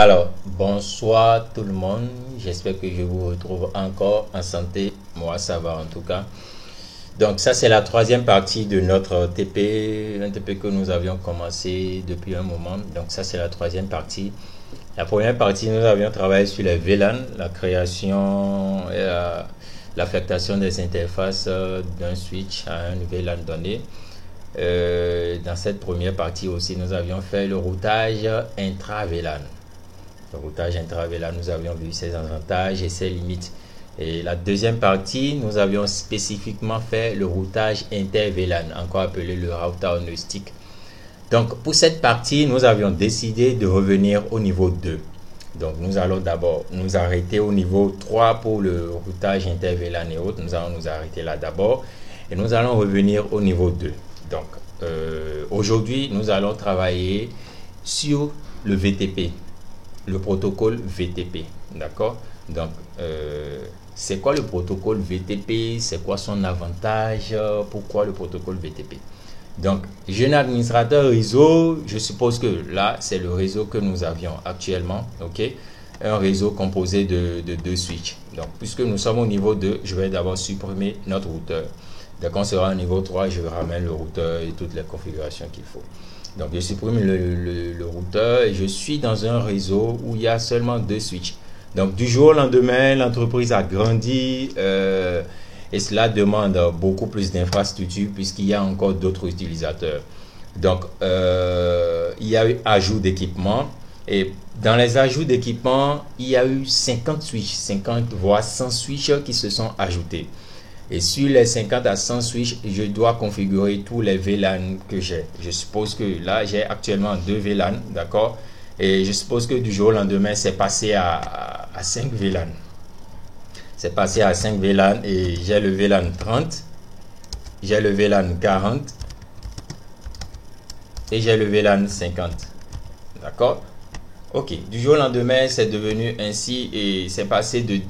Alors, bonsoir tout le monde. J'espère que je vous retrouve encore en santé. Moi, ça va en tout cas. Donc, ça, c'est la troisième partie de notre TP, un TP que nous avions commencé depuis un moment. Donc, ça, c'est la troisième partie. La première partie, nous avions travaillé sur les VLAN, la création et l'affectation des interfaces d'un switch à un VLAN donné. Dans cette première partie aussi, nous avions fait le routage intra-VLAN. Le routage intra-VLAN, nous avions vu ses avantages et ses limites. Et la deuxième partie, nous avions spécifiquement fait le routage inter-VLAN, encore appelé le router on a stick. Donc, pour cette partie, nous avions décidé de revenir au niveau 2. Donc, nous allons d'abord nous arrêter au niveau 3 pour le routage inter-VLAN et autres. Nous allons nous arrêter là d'abord. Et nous allons revenir au niveau 2. Donc, aujourd'hui, nous allons travailler sur le VTP. Le protocole VTP, d'accord? Donc, c'est quoi le protocole VTP? C'est quoi son avantage? Pourquoi le protocole VTP? Donc, jeune administrateur réseau, je suppose que là, c'est le réseau que nous avions actuellement, ok? Un réseau composé de deux switches. Donc, puisque nous sommes au niveau 2, je vais d'abord supprimer notre routeur. Dès qu'on sera au niveau 3, je ramène le routeur et toutes les configurations qu'il faut. Donc, je supprime le routeur et je suis dans un réseau où il y a seulement deux switches. Donc, du jour au lendemain, l'entreprise a grandi et cela demande beaucoup plus d'infrastructures puisqu'il y a encore d'autres utilisateurs. Donc, il y a eu ajout d'équipement et dans les ajouts d'équipement, il y a eu 50 switches, 50 voire 100 switches qui se sont ajoutés. Et sur les 50 à 100 switches, je dois configurer tous les VLAN que j'ai. Je suppose que là, j'ai actuellement 2 VLAN, d'accord? Et je suppose que du jour au lendemain, c'est passé à 5 VLAN. C'est passé à 5 VLAN et j'ai le VLAN 30, j'ai le VLAN 40 et j'ai le VLAN 50. D'accord? Ok, du jour au lendemain, c'est devenu ainsi et c'est passé de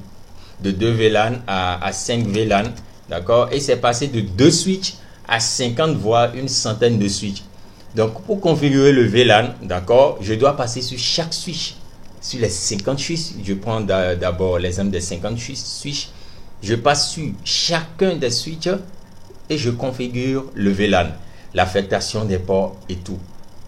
2 VLAN à 5 VLAN. D'accord? Et c'est passé de 2 switches à 50 voire une centaine de switches. Donc, pour configurer le VLAN, d'accord, je dois passer sur chaque switch. Sur les 50 switches, je prends d'abord l'exemple des 50 switches. Je passe sur chacun des switches et je configure le VLAN, l'affectation des ports et tout.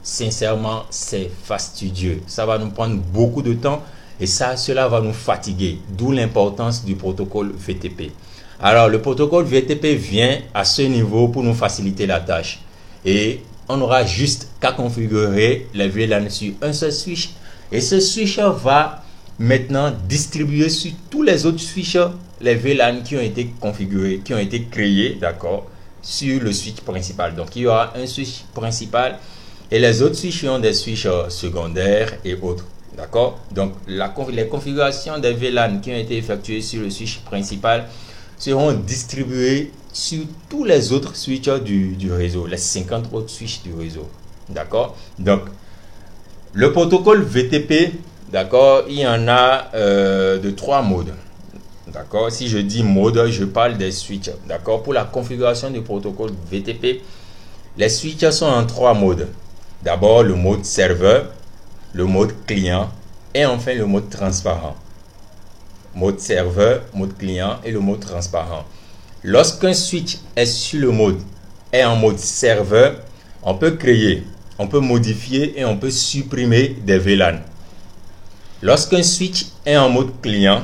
Sincèrement, c'est fastidieux. Ça va nous prendre beaucoup de temps et cela va nous fatiguer. D'où l'importance du protocole VTP. Alors, le protocole VTP vient à ce niveau pour nous faciliter la tâche. Et on aura juste qu'à configurer les VLAN sur un seul switch. Et ce switch va maintenant distribuer sur tous les autres switches les VLAN qui ont été configurés, qui ont été créés, d'accord, sur le switch principal. Donc, il y aura un switch principal et les autres switches ont des switches secondaires et autres. D'accord? Donc, les configurations des VLAN qui ont été effectuées sur le switch principal seront distribués sur tous les autres switches du réseau, les 50 autres switches du réseau. D'accord? Donc, le protocole VTP, d'accord, il y en a de 3 modes. D'accord? Si je dis mode, je parle des switches. D'accord? Pour la configuration du protocole VTP, les switches sont en 3 modes. D'abord, le mode serveur, le mode client et enfin le mode transparent. Mode serveur, mode client et le mode transparent. Lorsqu'un switch est en mode serveur, on peut créer, on peut modifier et on peut supprimer des VLAN. Lorsqu'un switch est en mode client,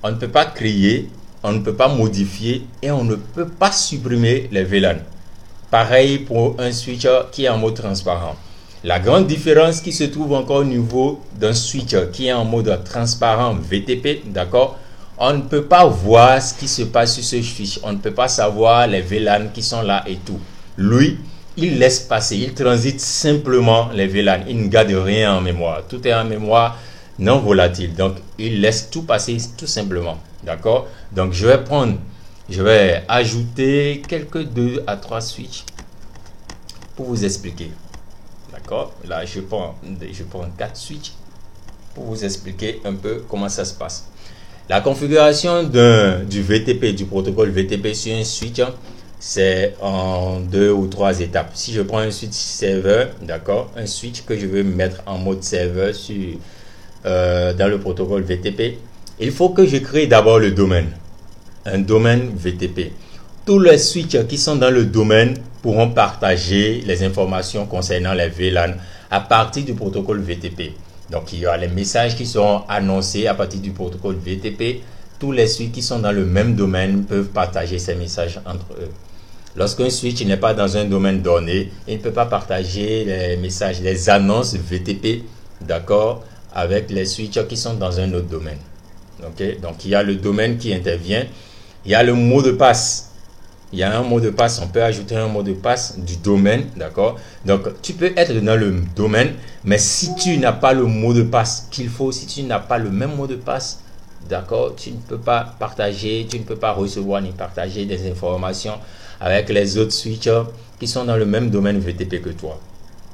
on ne peut pas créer, on ne peut pas modifier et on ne peut pas supprimer les VLAN. Pareil pour un switch qui est en mode transparent. La grande différence qui se trouve encore au niveau d'un switch qui est en mode transparent VTP, d'accord, on ne peut pas voir ce qui se passe sur ce switch. On ne peut pas savoir les VLAN qui sont là et tout. Lui, il laisse passer, il transite simplement les VLAN. Il ne garde rien en mémoire. Tout est en mémoire non volatile. Donc, il laisse tout passer tout simplement. D'accord? Donc, je vais ajouter quelques 2 à 3 switches pour vous expliquer. D'accord? Là, je prends 4 switches pour vous expliquer un peu comment ça se passe. La configuration du VTP, du protocole VTP sur un switch, c'est en 2 ou 3 étapes. Si je prends un switch serveur, d'accord, un switch que je veux mettre en mode serveur sur dans le protocole VTP, il faut que je crée d'abord le domaine, un domaine VTP. Tous les switches qui sont dans le domaine pourront partager les informations concernant les VLAN à partir du protocole VTP. Donc, il y aura les messages qui seront annoncés à partir du protocole VTP. Tous les switches qui sont dans le même domaine peuvent partager ces messages entre eux. Lorsqu'un switch n'est pas dans un domaine donné, il ne peut pas partager les messages, les annonces VTP, d'accord, avec les switches qui sont dans un autre domaine. Okay? Donc, il y a le domaine qui intervient. Il y a le mot de passe. Il y a un mot de passe. On peut ajouter un mot de passe du domaine, d'accord. Donc, tu peux être dans le domaine, mais si tu n'as pas le mot de passe qu'il faut, si tu n'as pas le même mot de passe, d'accord, tu ne peux pas partager, tu ne peux pas recevoir ni partager des informations avec les autres switches qui sont dans le même domaine VTP que toi.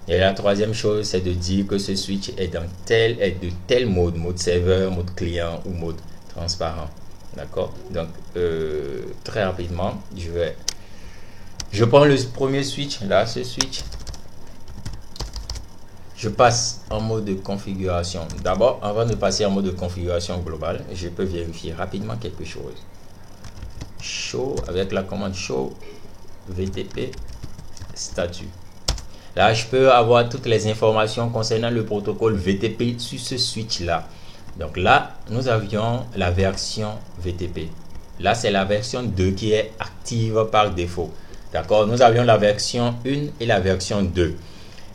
Et la troisième chose, c'est de dire que ce switch est de tel mode, mode serveur, mode client ou mode transparent. D'accord? Donc, très rapidement, je prends le premier switch, là, ce switch. Je passe en mode de configuration. D'abord, avant de passer en mode de configuration globale, je peux vérifier rapidement quelque chose. Show, avec la commande show VTP statut. Là, je peux avoir toutes les informations concernant le protocole VTP sur ce switch-là. Donc là, nous avions la version VTP. Là, c'est la version 2 qui est active par défaut. D'accord? Nous avions la version 1 et la version 2.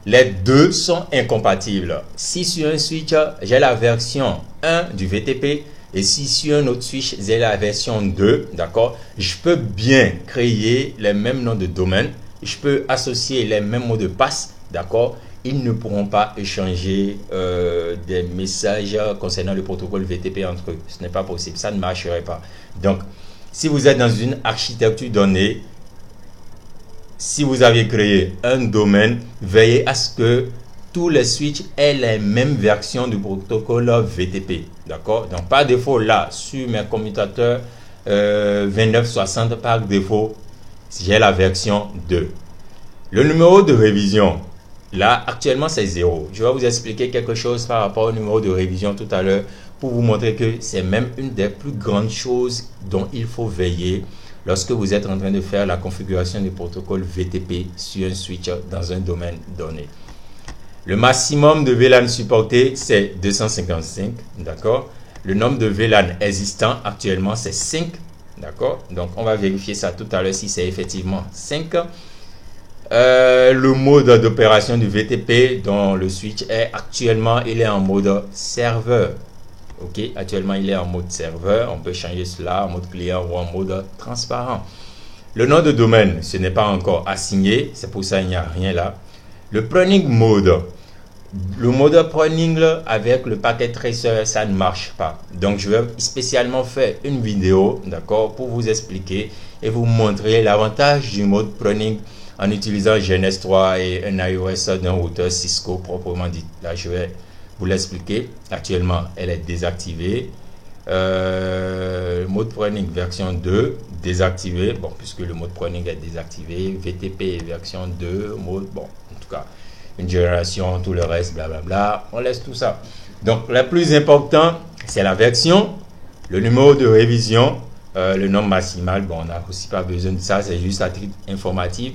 Les deux sont incompatibles. Si sur un switch, j'ai la version 1 du VTP et si sur un autre switch, j'ai la version 2, d'accord, je peux bien créer les mêmes noms de domaine. Je peux associer les mêmes mots de passe, d'accord. Ils ne pourront pas échanger des messages concernant le protocole VTP entre eux. Ce n'est pas possible, ça ne marcherait pas. Donc, si vous êtes dans une architecture donnée, si vous avez créé un domaine, veillez à ce que tous les switches aient les mêmes versions du protocole VTP. D'accord? Donc, par défaut, là, sur mes commutateurs 2960, par défaut, j'ai la version 2. Le numéro de révision, là, actuellement, c'est 0. Je vais vous expliquer quelque chose par rapport au numéro de révision tout à l'heure pour vous montrer que c'est même une des plus grandes choses dont il faut veiller lorsque vous êtes en train de faire la configuration du protocole VTP sur un switch dans un domaine donné. Le maximum de VLAN supporté, c'est 255, d'accord. Le nombre de VLAN existants actuellement, c'est 5, d'accord. Donc, on va vérifier ça tout à l'heure si c'est effectivement 5. Le mode d'opération du VTP dont le switch est actuellement, il est en mode serveur. Ok, actuellement il est en mode serveur. On peut changer cela en mode client ou en mode transparent. Le nom de domaine, ce n'est pas encore assigné, c'est pour ça qu'il n'y a rien là. Le pruning mode, le mode pruning avec le packet tracer, ça ne marche pas. Donc je vais spécialement faire une vidéo, d'accord, pour vous expliquer et vous montrer l'avantage du mode pruning en utilisant GNS3 et un iOS d'un routeur Cisco proprement dit. Là, je vais vous l'expliquer. Actuellement, elle est désactivée. Mode pruning version 2, désactivé. Bon, puisque le mode pruning est désactivé. VTP version 2, mode, bon, en tout cas, une génération, tout le reste, blablabla. On laisse tout ça. Donc, le plus important, c'est la version, le numéro de révision, le nombre maximal. Bon, on n'a aussi pas besoin de ça, c'est juste à titre informatif.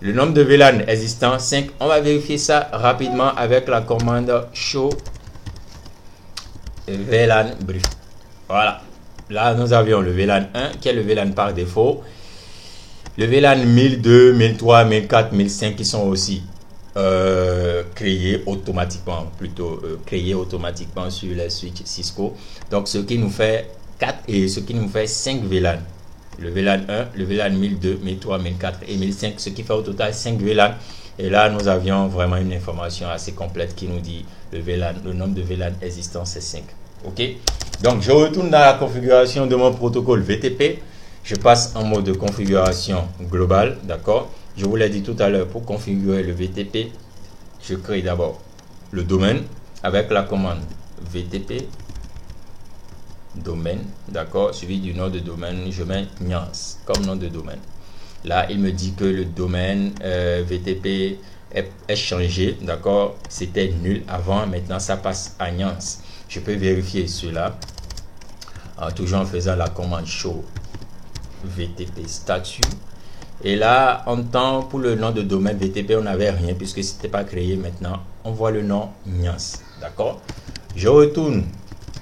Le nombre de VLAN existants, 5. On va vérifier ça rapidement avec la commande show VLAN brief. Voilà. Là, nous avions le VLAN 1 qui est le VLAN par défaut. Le VLAN 1002, 1003, 1004, 1005 qui sont aussi créés automatiquement, créés automatiquement sur les switches Cisco. Donc, ce qui nous fait 4 et ce qui nous fait 5 VLAN. Le VLAN 1, le VLAN 1002, 1003, 1004 et 1005, ce qui fait au total 5 VLAN. Et là, nous avions vraiment une information assez complète qui nous dit le nombre de VLAN existants, c'est 5. OK? Donc, je retourne dans la configuration de mon protocole VTP. Je passe en mode de configuration globale, d'accord? Je vous l'ai dit tout à l'heure, pour configurer le VTP, je crée d'abord le domaine avec la commande VTP. Domaine, d'accord, suivi du nom de domaine, je mets Nyans comme nom de domaine. Là, il me dit que le domaine VTP est changé, d'accord, c'était nul avant, maintenant ça passe à Nyans. je peux vérifier cela toujours en faisant la commande show VTP statut. Et là, en temps pour le nom de domaine VTP, on n'avait rien puisque c'était pas créé. Maintenant, on voit le nom Nyans. D'accord. Je retourne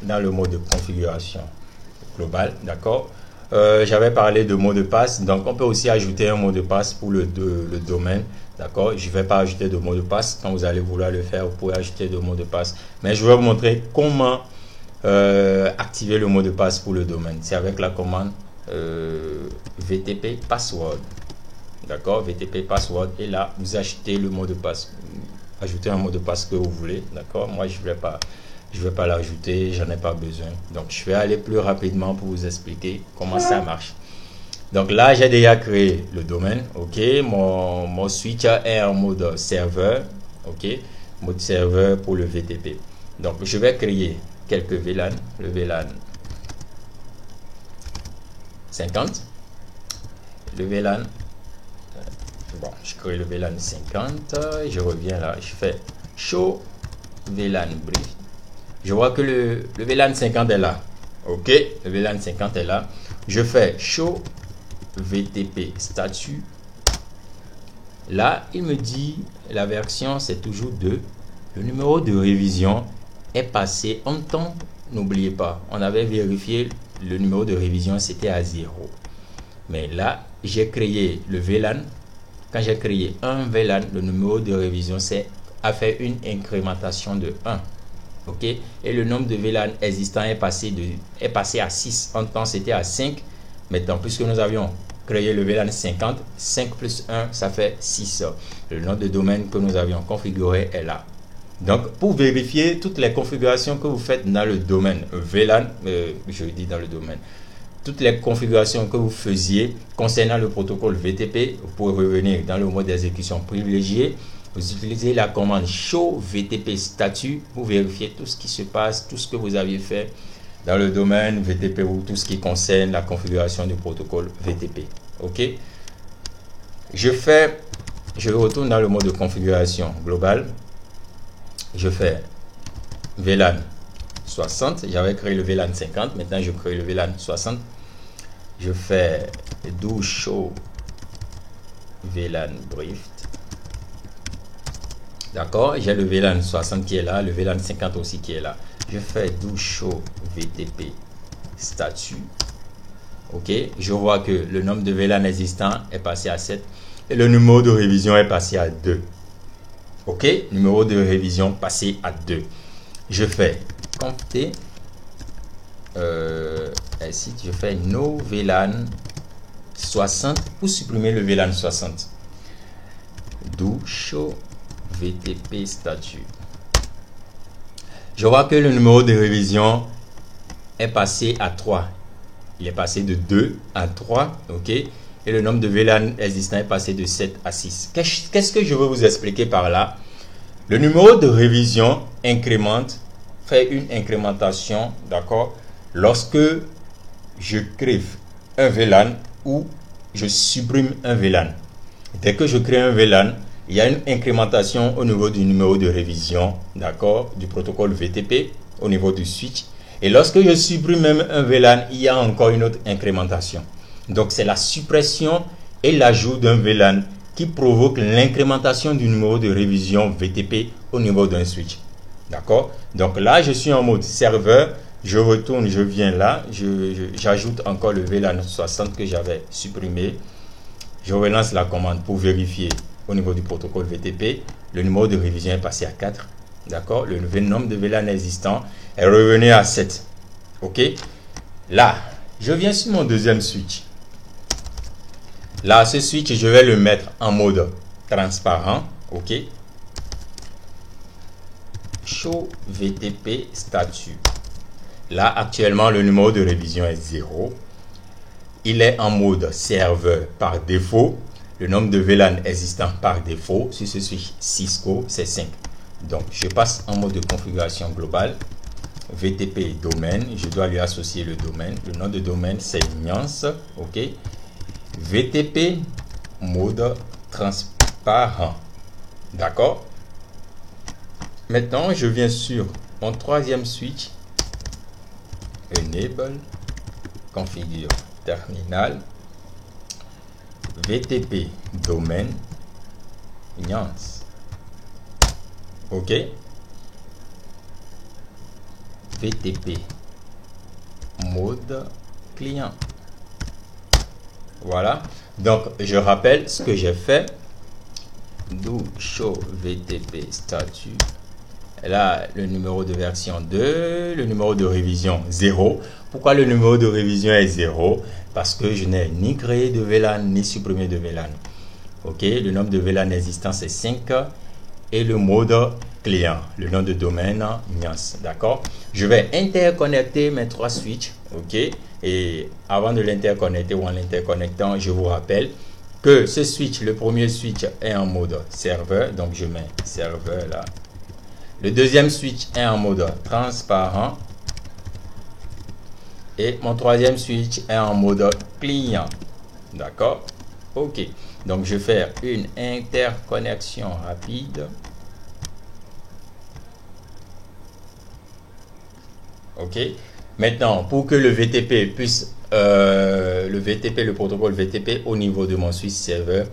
dans le mode de configuration globale. D'accord. J'avais parlé de mot de passe, donc on peut aussi ajouter un mot de passe pour le domaine. D'accord. Je ne vais pas ajouter de mot de passe. Quand vous allez vouloir le faire, vous pouvez ajouter de mot de passe. Mais je vais vous montrer comment activer le mot de passe pour le domaine. C'est avec la commande VTP password. D'accord, VTP password. Et là, vous achetez le mot de passe. Ajoutez un mot de passe que vous voulez. D'accord, moi je vais pas l'ajouter, j'en ai pas besoin. Donc je vais aller plus rapidement pour vous expliquer comment ça marche. Donc là, j'ai déjà créé le domaine. Ok, mon switch est en mode serveur. Ok, mode serveur pour le VTP. Donc je vais créer quelques VLAN. Le VLAN 50. Le VLAN. Bon, je crée le VLAN 50. Je reviens là. Je fais show VLAN brief. Je vois que le VLAN 50 est là. Ok, le VLAN 50 est là. Je fais show VTP statut. Là, il me dit la version c'est toujours 2. Le numéro de révision est passé en temps. N'oubliez pas, on avait vérifié le numéro de révision, c'était à 0. Mais là, j'ai créé le VLAN. Quand j'ai créé un VLAN, le numéro de révision a fait une incrémentation de 1. Ok, et le nombre de VLAN existants est passé à 6. En temps, c'était à 5. Maintenant, puisque nous avions créé le VLAN 50, 5 plus 1, ça fait 6. Le nom de domaine que nous avions configuré est là. Donc, pour vérifier toutes les configurations que vous faites dans le domaine VLAN, je dis dans le domaine, toutes les configurations que vous faisiez concernant le protocole VTP, vous pouvez revenir dans le mode d'exécution privilégié. Vous utilisez la commande show VTP statut pour vérifier tout ce qui se passe, tout ce que vous aviez fait dans le domaine VTP ou tout ce qui concerne la configuration du protocole VTP. Ok. Je retourne dans le mode de configuration globale. Je fais VLAN 60. J'avais créé le VLAN 50. Maintenant, je crée le VLAN 60. Je fais do show VLAN brief. D'accord, j'ai le VLAN 60 qui est là, le VLAN 50 aussi qui est là. Je fais do show VTP statut. Ok, je vois que le nombre de VLAN existants est passé à 7 et le numéro de révision est passé à 2. Ok, numéro de révision passé à 2. Je fais compter. Ainsi, je fais no VLAN 60 pour supprimer le VLAN 60. Do show VTP statut. Je vois que le numéro de révision est passé à 3. Il est passé de 2 à 3. Ok. Et le nombre de VLAN existants est passé de 7 à 6. Qu'est-ce que je veux vous expliquer par là? Le numéro de révision fait une incrémentation, d'accord, lorsque je crée un VLAN ou je supprime un VLAN. Dès que je crée un VLAN, il y a une incrémentation au niveau du numéro de révision, d'accord, du protocole VTP, au niveau du switch. Et lorsque je supprime même un VLAN, il y a encore une autre incrémentation. Donc, c'est la suppression et l'ajout d'un VLAN qui provoque l'incrémentation du numéro de révision VTP au niveau d'un switch. D'accord? Donc là, je suis en mode serveur. Je retourne, je viens là. J'ajoute encore le VLAN 60 que j'avais supprimé. Je relance la commande pour vérifier au niveau du protocole VTP. Le numéro de révision est passé à 4. D'accord? Le nombre de VLAN existants est revenu à 7. OK? Là, je viens sur mon deuxième switch. Là, ce switch, je vais le mettre en mode transparent. OK? Show VTP statut. Là, actuellement, le numéro de révision est 0. Il est en mode serveur par défaut. Le nombre de VLAN existants par défaut sur ce switch Cisco, c'est 5. Donc, je passe en mode de configuration globale. VTP domaine, je dois lui associer le domaine. Le nom de domaine, c'est Nyans. OK? VTP mode transparent. D'accord? Maintenant, je viens sur mon troisième switch enable, configure terminal, VTP domaine, nuance. OK. VTP mode client. Voilà. Donc, je rappelle ce que j'ai fait. Do show VTP statut. Là, le numéro de version 2, le numéro de révision 0. Pourquoi le numéro de révision est 0? Parce que je n'ai ni créé de VLAN, ni supprimé de VLAN. OK, le nombre de VLAN existant, c'est 5. Et le mode client, le nom de domaine, nuance. D'accord? Je vais interconnecter mes 3 switches. OK? Et avant de l'interconnecter ou en l'interconnectant, je vous rappelle que ce switch, le premier switch est en mode serveur. Donc, je mets serveur là. Le deuxième switch est en mode transparent. Et mon troisième switch est en mode client. D'accord? OK. Donc, je vais faire une interconnexion rapide. OK. Maintenant, pour que le VTP puisse, le protocole VTP au niveau de mon switch serveur,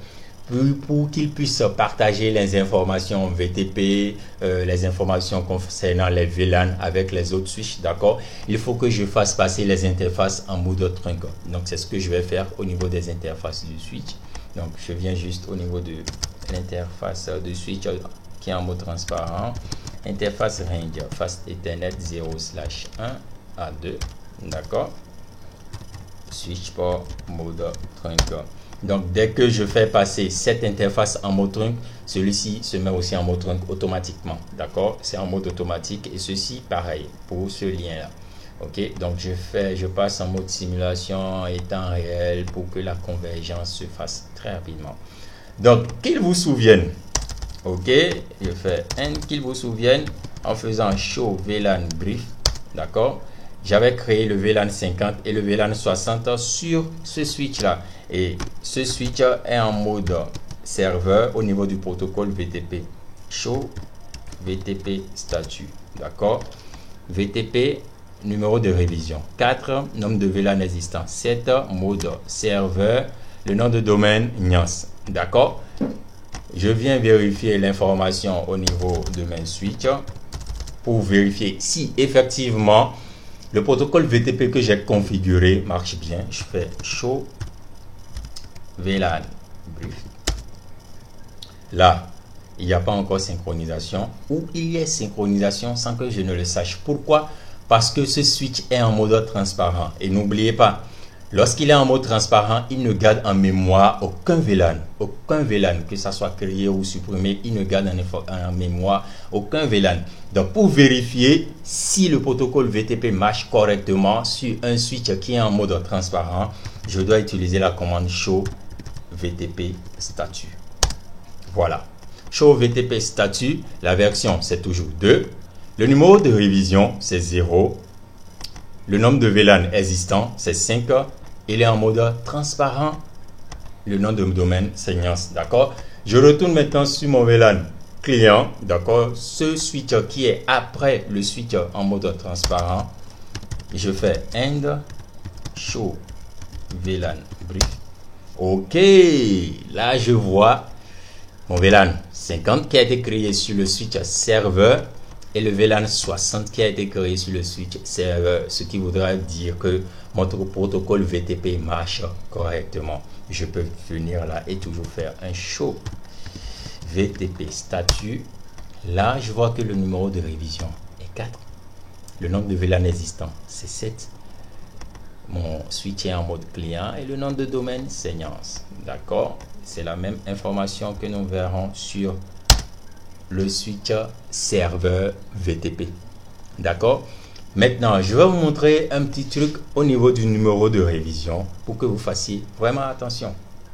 pour qu'il puisse partager les informations VTP, les informations concernant les VLAN avec les autres switches, d'accord, il faut que je fasse passer les interfaces en mode trunk. Donc, c'est ce que je vais faire au niveau des interfaces du switch. Donc, je viens juste au niveau de l'interface du switch qui est en mode transparent. Interface range fast Ethernet 0/1 à 2. D'accord. Switch port mode trunk. Donc, dès que je fais passer cette interface en mode trunk, celui-ci se met aussi en mode trunk automatiquement. D'accord. C'est en mode automatique et ceci, pareil pour ce lien-là. OK. Donc, je passe en mode simulation et temps réel pour que la convergence se fasse très rapidement. Donc, qu'il vous souvienne. OK, je fais un qu'il vous souvienne en faisant show VLAN brief. D'accord, j'avais créé le VLAN 50 et le VLAN 60 sur ce switch là. Et ce switch est en mode serveur au niveau du protocole VTP. Show VTP statut. D'accord, VTP numéro de révision 4, nombre de VLAN existant 7, mode serveur, le nom de domaine nuance. D'accord. Je viens vérifier l'information au niveau de mes switches pour vérifier si effectivement le protocole VTP que j'ai configuré marche bien. Je fais show VLAN brief. Là, il n'y a pas encore synchronisation ou il y a synchronisation sans que je ne le sache. Pourquoi? Parce que ce switch est en mode transparent. Et n'oubliez pas, lorsqu'il est en mode transparent, il ne garde en mémoire aucun VLAN. Aucun VLAN, que ça soit créé ou supprimé, il ne garde en mémoire aucun VLAN. Donc, pour vérifier si le protocole VTP marche correctement sur un switch qui est en mode transparent, je dois utiliser la commande show VTP statut. Voilà. Show VTP statut, la version c'est toujours 2. Le numéro de révision c'est 0. Le nombre de VLAN existants, c'est 5. Il est en mode transparent. Le nom de domaine, c'est nuance. D'accord. Je retourne maintenant sur mon VLAN client. D'accord. Ce switch qui est après le switch en mode transparent. Je fais end show VLAN brief. OK. Là, je vois mon VLAN 50 qui a été créé sur le switch serveur. Et le VLAN 60 qui a été créé sur le switch serveur, ce qui voudra dire que notre protocole VTP marche correctement. Je peux venir là et toujours faire un show VTP statut. Là, je vois que le numéro de révision est 4. Le nombre de VLAN existants, c'est 7. Mon switch est en mode client et le nom de domaine, c'est nuance. D'accord? C'est la même information que nous verrons sur le switch serveur VTP. D'accord. Maintenant, je vais vous montrer un petit truc au niveau du numéro de révision pour que vous fassiez vraiment attention.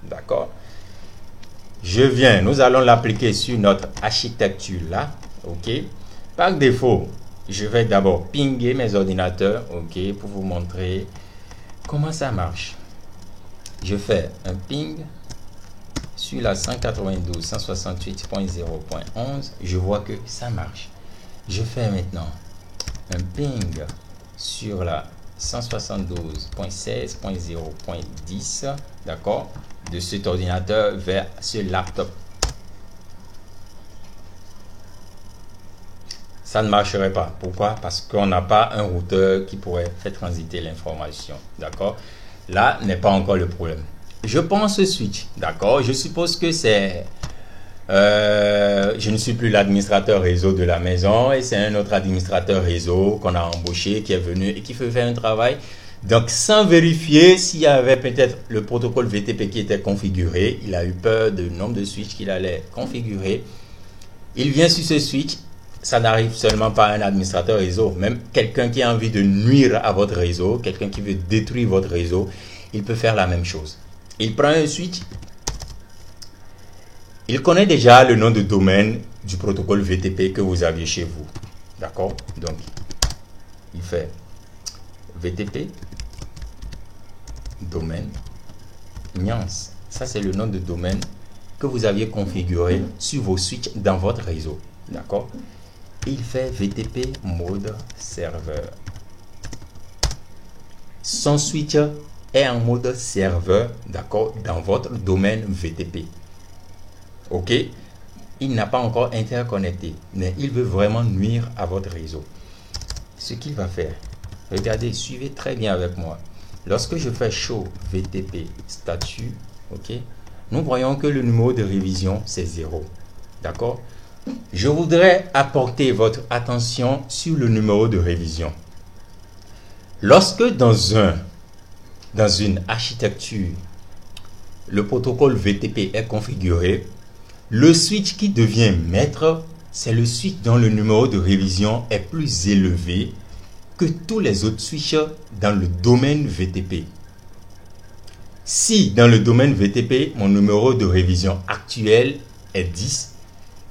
D'accord. Nous allons l'appliquer sur notre architecture là. OK. Par défaut, je vais d'abord pinguer mes ordinateurs. OK. Pour vous montrer comment ça marche. Je fais un ping sur la 192.168.0.11, je vois que ça marche. Je fais maintenant un ping sur la 172.16.0.10, d'accord, de cet ordinateur vers ce laptop. Ça ne marcherait pas. Pourquoi? Parce qu'on n'a pas un routeur qui pourrait faire transiter l'information. D'accord? Là n'est pas encore le problème. Je pense ce switch. D'accord? Je suppose que c'est... je ne suis plus l'administrateur réseau de la maison et c'est un autre administrateur réseau qu'on a embauché qui est venu et qui fait faire un travail. Donc, sans vérifier s'il y avait peut-être le protocole VTP qui était configuré, il a eu peur du nombre de switches qu'il allait configurer. Il vient sur ce switch. Ça n'arrive seulement pas à un administrateur réseau. Même quelqu'un qui a envie de nuire à votre réseau, quelqu'un qui veut détruire votre réseau, il peut faire la même chose. Il prend un switch. Il connaît déjà le nom de domaine du protocole VTP que vous aviez chez vous. D'accord? Donc, il fait VTP, domaine, Nyans. Ça, c'est le nom de domaine que vous aviez configuré sur vos switches dans votre réseau. D'accord? Il fait VTP mode serveur. Son switch est en mode serveur, d'accord, dans votre domaine VTP. Ok? Il n'a pas encore interconnecté, mais il veut vraiment nuire à votre réseau. Ce qu'il va faire, regardez, suivez très bien avec moi. Lorsque je fais show VTP statut, ok, nous voyons que le numéro de révision c'est 0. D'accord? Je voudrais apporter votre attention sur le numéro de révision. Lorsque dans une architecture, le protocole VTP est configuré, le switch qui devient maître, c'est le switch dont le numéro de révision est plus élevé que tous les autres switches dans le domaine VTP. Si dans le domaine VTP, mon numéro de révision actuel est 10,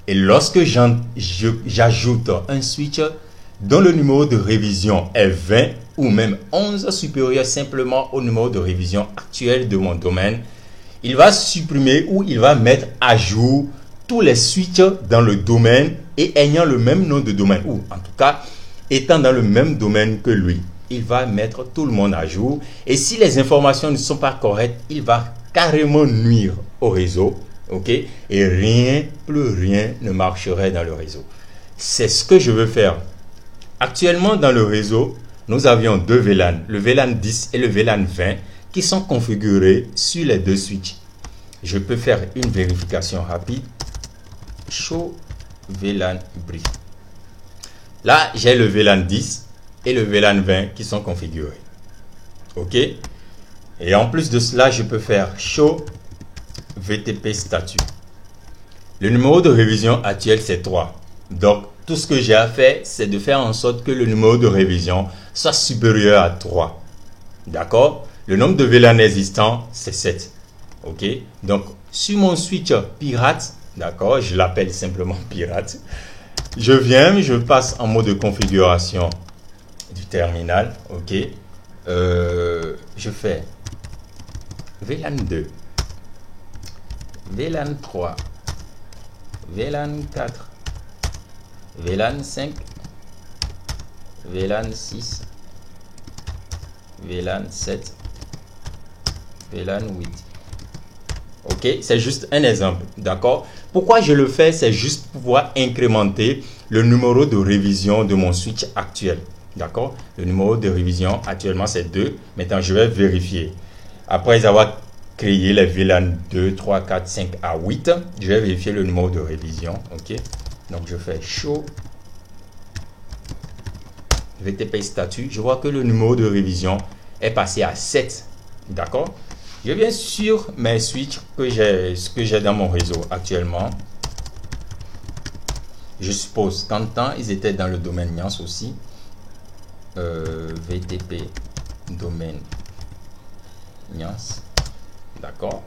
et lorsque j'ajoute un switch dont le numéro de révision est 20 ou même 11 supérieur simplement au numéro de révision actuel de mon domaine, il va supprimer ou il va mettre à jour tous les switches dans le domaine et ayant le même nom de domaine, ou en tout cas étant dans le même domaine que lui. Il va mettre tout le monde à jour et si les informations ne sont pas correctes, il va carrément nuire au réseau. Ok, et plus rien ne marcherait dans le réseau. C'est ce que je veux faire. Actuellement, dans le réseau, nous avions deux VLAN, le VLAN 10 et le VLAN 20, qui sont configurés sur les deux switches. Je peux faire une vérification rapide. Show VLAN brief. Là, j'ai le VLAN 10 et le VLAN 20 qui sont configurés. Ok, et en plus de cela, je peux faire show VTP statut. Le numéro de révision actuel c'est 3. Donc tout ce que j'ai à faire c'est de faire en sorte que le numéro de révision soit supérieur à 3. D'accord? Le nombre de VLAN existants c'est 7. Ok? Donc sur mon switch pirate, d'accord, je l'appelle simplement pirate, je viens, je passe en mode de configuration du terminal. Ok? Je fais VLAN 2, VLAN 3, VLAN 4, VLAN 5, VLAN 6, VLAN 7, VLAN 8. Ok, c'est juste un exemple, d'accord? Pourquoi je le fais? C'est juste pour pouvoir incrémenter le numéro de révision de mon switch actuel, d'accord? Le numéro de révision actuellement c'est 2. Maintenant je vais vérifier. Après avoir créé les VLAN 2, 3, 4, 5 à 8, je vais vérifier le numéro de révision. Ok, donc je fais show VTP statut. Je vois que le numéro de révision est passé à 7. D'accord? Je viens sur mes switches ce que j'ai dans mon réseau actuellement. Je suppose qu'en temps, ils étaient dans le domaine Nyans aussi. VTP domaine Nyans. D'accord.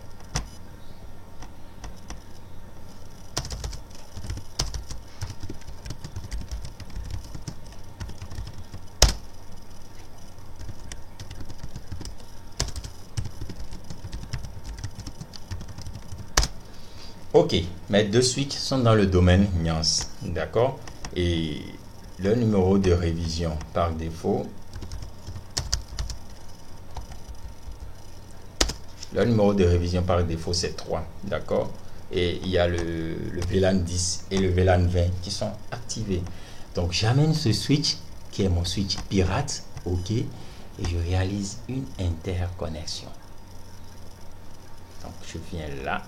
Ok, mes deux switches sont dans le domaine Nyans. D'accord. Et le numéro de révision par défaut Le numéro de révision par défaut, c'est 3. D'accord? Et il y a le VLAN 10 et le VLAN 20 qui sont activés. Donc, j'amène ce switch qui est mon switch pirate. OK? Et je réalise une interconnexion. Donc, je viens là.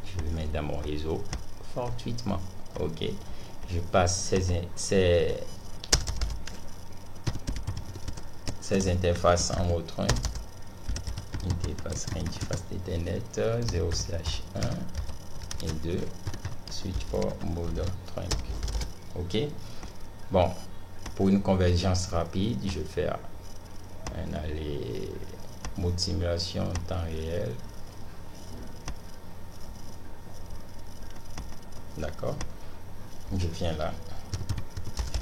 Je le mets dans mon réseau fortuitement. OK? Je passe ces interfaces en mode trunk. Interface range fast Ethernet 0/1 et 2 switch for mode trunk. OK? Bon, pour une convergence rapide, je vais faire un aller mode simulation en temps réel. D'accord? Je viens là.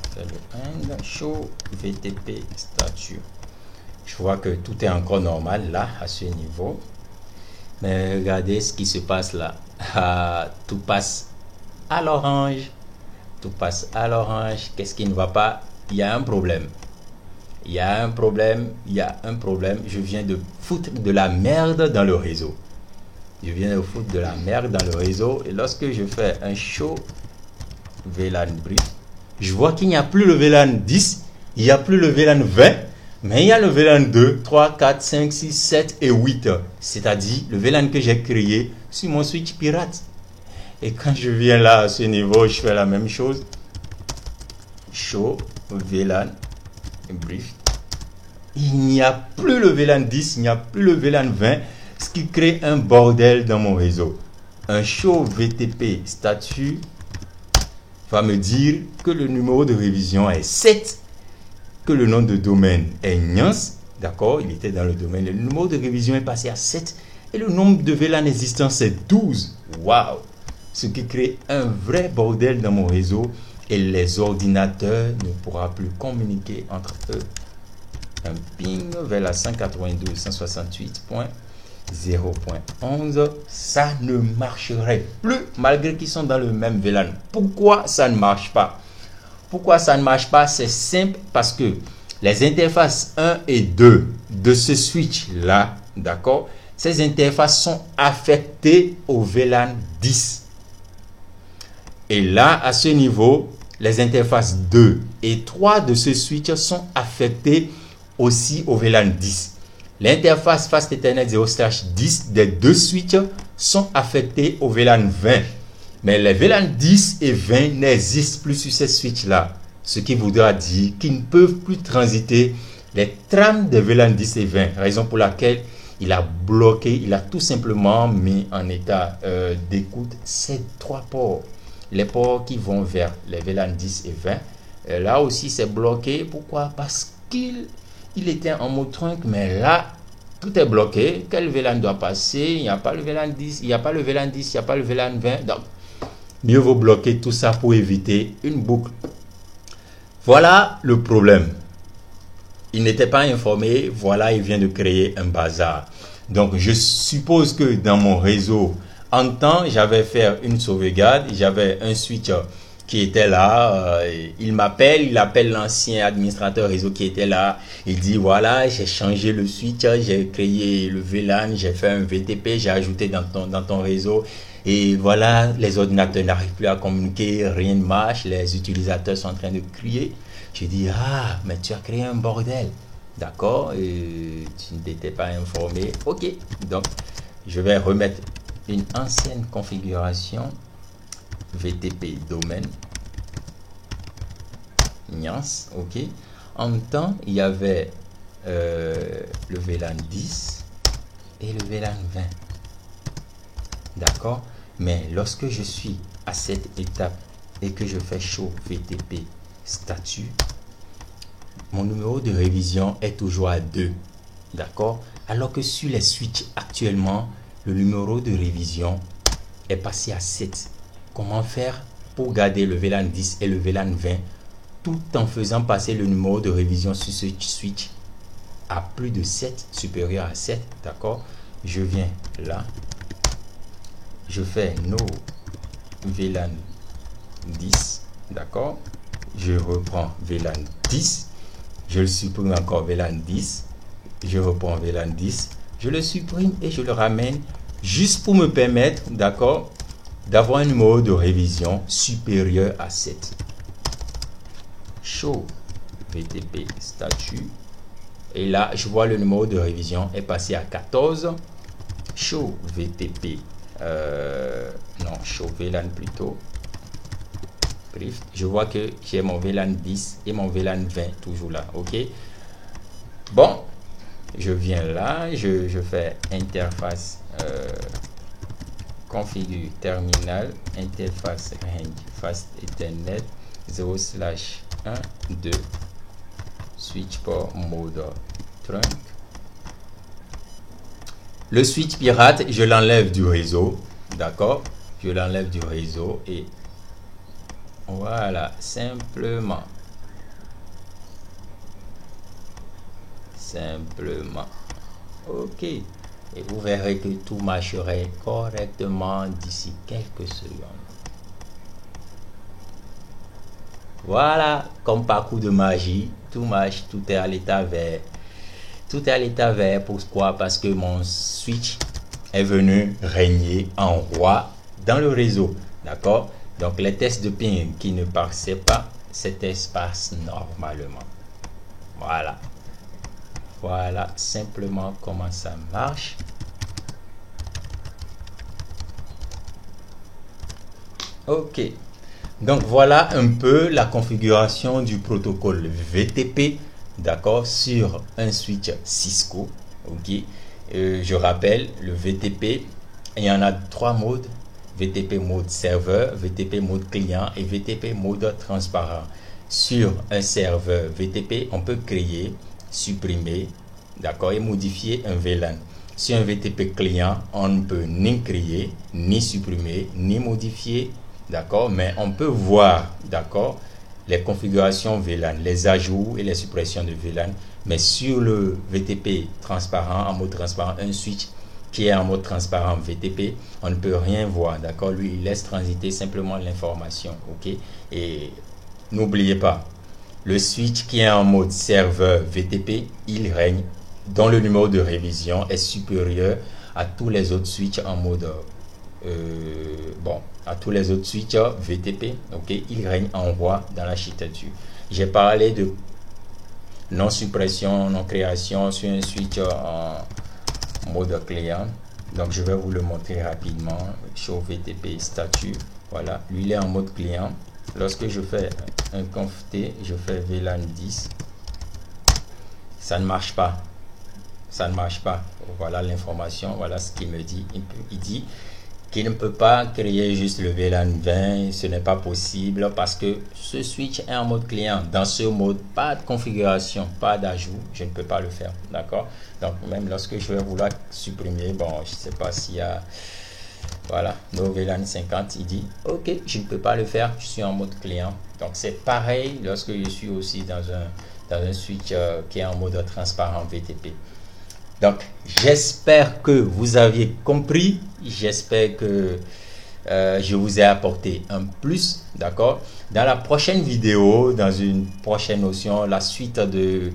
Je fais le end show VTP statut. Je vois que tout est encore normal là, à ce niveau. Mais regardez ce qui se passe là. Tout passe à l'orange. Tout passe à l'orange. Qu'est-ce qui ne va pas? Il y a un problème. Il y a un problème. Il y a un problème. Je viens de foutre de la merde dans le réseau. Je viens de foutre de la merde dans le réseau. Et lorsque je fais un show VLAN brief, je vois qu'il n'y a plus le VLAN 10. Il n'y a plus le VLAN 20. Mais il y a le VLAN 2, 3, 4, 5, 6, 7 et 8. C'est-à-dire le VLAN que j'ai créé sur mon switch pirate. Et quand je viens là à ce niveau, je fais la même chose. Show VLAN brief. Il n'y a plus le VLAN 10, il n'y a plus le VLAN 20, ce qui crée un bordel dans mon réseau. Un show VTP statut va me dire que le numéro de révision est 7, que le nom de domaine est Niance, d'accord, il était dans le domaine, le numéro de révision est passé à 7 et le nombre de VLAN existants c'est 12. Waouh! Ce qui crée un vrai bordel dans mon réseau et les ordinateurs ne pourront plus communiquer entre eux. Un ping vers la 192.168.0.11, ça ne marcherait plus malgré qu'ils sont dans le même VLAN. Pourquoi ça ne marche pas? Pourquoi ça ne marche pas? C'est simple, parce que les interfaces 1 et 2 de ce switch là, d'accord, ces interfaces sont affectées au VLAN 10. Et là, à ce niveau, les interfaces 2 et 3 de ce switch sont affectées aussi au VLAN 10. L'interface Fast Ethernet 0/10 des deux switches sont affectées au VLAN 20. Mais les VLAN 10 et 20 n'existent plus sur ces switches-là. Ce qui voudra dire qu'ils ne peuvent plus transiter les trames des VLAN 10 et 20. Raison pour laquelle il a bloqué, il a tout simplement mis en état d'écoute ces 3 ports. Les ports qui vont vers les VLAN 10 et 20. Là aussi, c'est bloqué. Pourquoi? Parce qu'il était en mode trunk, mais là, tout est bloqué. Quel VLAN doit passer? Il n'y a pas le VLAN 10, il n'y a pas le VLAN 10, il n'y a pas le VLAN 20. Donc, mieux vaut bloquer tout ça pour éviter une boucle. Voilà le problème. Il n'était pas informé. Voilà, il vient de créer un bazar. Donc, je suppose que dans mon réseau, en temps, j'avais fait une sauvegarde. J'avais un switch qui était là. Il m'appelle, il appelle l'ancien administrateur réseau qui était là. Il dit, voilà, j'ai changé le switch, j'ai créé le VLAN, j'ai fait un VTP, j'ai ajouté dans ton réseau. Et voilà, les ordinateurs n'arrivent plus à communiquer, rien ne marche, les utilisateurs sont en train de crier. J'ai dit, ah, mais tu as créé un bordel. D'accord, tu n'étais pas informé. Ok, donc je vais remettre une ancienne configuration VTP domaine Niance. Ok, en même temps, il y avait le VLAN 10 et le VLAN 20. D'accord, mais lorsque je suis à cette étape et que je fais show VTP statut, mon numéro de révision est toujours à 2. D'accord, alors que sur les switches actuellement, le numéro de révision est passé à 7. Comment faire pour garder le VLAN 10 et le VLAN 20 tout en faisant passer le numéro de révision sur ce switch à plus de 7, supérieur à 7? D'accord, je viens là. Je fais no VLAN 10, d'accord. Je reprends VLAN 10, je le supprime encore VLAN 10, je reprends VLAN 10, je le supprime et je le ramène juste pour me permettre, d'accord, d'avoir un numéro de révision supérieur à 7. Show VTP statut. Et là, je vois le numéro de révision est passé à 14. Show VTP. Non, show VLAN plutôt. Bref, je vois que j'ai mon VLAN 10 et mon VLAN 20 toujours là. OK. Bon, je viens là, je fais interface configure terminal, interface range fast ethernet 0/1/2 switch port mode trunk. Le switch pirate, je l'enlève du réseau, d'accord, je l'enlève du réseau et voilà, simplement, ok, et vous verrez que tout marcherait correctement d'ici quelques secondes. Voilà, comme par coup de magie, tout marche, tout est à l'état vert. Tout est à l'état vert, pourquoi? Parce que mon switch est venu régner en roi dans le réseau, d'accord? Donc les tests de ping qui ne passaient pas, ces tests passent normalement. Voilà. Voilà simplement comment ça marche. Ok. Donc voilà un peu la configuration du protocole VTP, d'accord, sur un switch Cisco. Ok. Je rappelle, le VTP, il y en a 3 modes: VTP mode serveur, VTP mode client et VTP mode transparent. Sur un serveur VTP, on peut créer, supprimer, d'accord, et modifier un VLAN. Sur un VTP client, on ne peut ni créer, ni supprimer, ni modifier, d'accord, mais on peut voir, d'accord, les configurations VLAN, les ajouts et les suppressions de VLAN. Mais sur le VTP transparent, en mode transparent, un switch qui est en mode transparent VTP, on ne peut rien voir, d'accord. Lui, il laisse transiter simplement l'information, ok. Et n'oubliez pas, le switch qui est en mode serveur VTP, il règne, dont le numéro de révision est supérieur à tous les autres switches en mode à tous les autres switches VTP, ok. Il règne en roi dans l'architecture. J'ai parlé de non suppression, non création sur un switch en mode client, donc je vais vous le montrer rapidement. Show VTP statut, voilà, lui il est en mode client. Lorsque je fais un conft, je fais VLAN 10, ça ne marche pas, ça ne marche pas. Voilà l'information, voilà ce qu'il me dit. Il dit qu'il ne peut pas créer juste le VLAN 20, ce n'est pas possible parce que ce switch est en mode client. Dans ce mode, pas de configuration, pas d'ajout, je ne peux pas le faire, d'accord. Donc même lorsque je vais vouloir supprimer, bon, je ne sais pas s'il y a, voilà, no VLAN 50, il dit ok, je ne peux pas le faire, je suis en mode client. Donc c'est pareil lorsque je suis aussi dans un switch qui est en mode transparent VTP. Donc, j'espère que vous aviez compris. J'espère que je vous ai apporté un plus, d'accord. Dans la prochaine vidéo, dans une prochaine notion, la suite de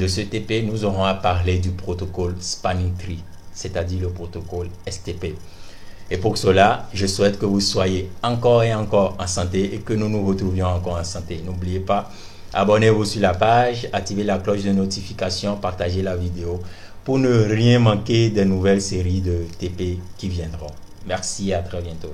ce TP, nous aurons à parler du protocole Spanning Tree, c'est-à-dire le protocole STP. Et pour cela, je souhaite que vous soyez encore et encore en santé et que nous nous retrouvions encore en santé. N'oubliez pas, abonnez-vous sur la page, activez la cloche de notification, partagez la vidéo pour ne rien manquer des nouvelles séries de TP qui viendront. Merci et à très bientôt.